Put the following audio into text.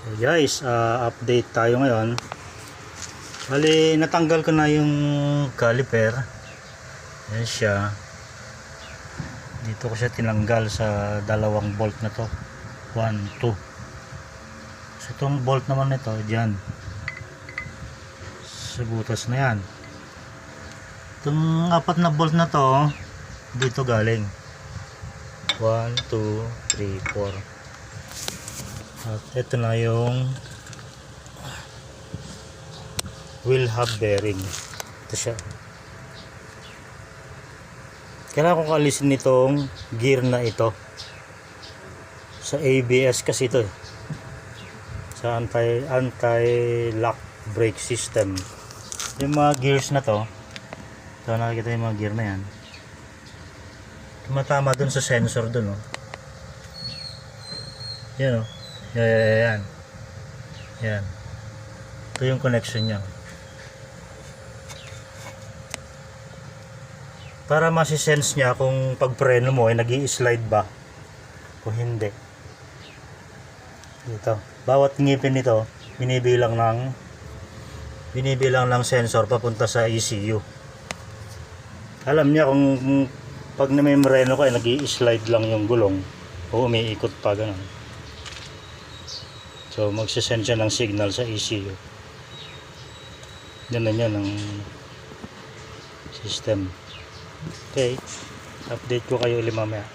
So guys, update tayo ngayon. Bali, natanggal ko na yung caliper. Yan siya. Dito ko siya tinanggal sa dalawang bolt na to. 1, 2. So itong bolt naman nito, dyan. Sa butas na yan. Itong apat na bolt na to, dito galing. 1, 2, 3, 4. At ito na yung wheel hub bearing. Ito siya. Kailangan kong alisin nitong gear na ito. Sa ABS kasi ito. Sa anti-lock brake system. Yung mga gears na to. Ito, nakikita yung mga gear na yan. Tumatama dun sa sensor dun, oh. Yan, oh. Yan. Yan. Ito yung connection niya. Para masisense niya kung pagpreno mo ay nag-i-slide ba o hindi. Dito. Bawat ngipin nito binibilang ng sensor papunta sa ECU. Alam niya kung pag namemreno ka ay nag-i-slide lang yung gulong o umiikot pa ganun. So magsisend siya ng signal sa ECU. Yan na yan ang system. Okay, update ko kayo ulit mamaya.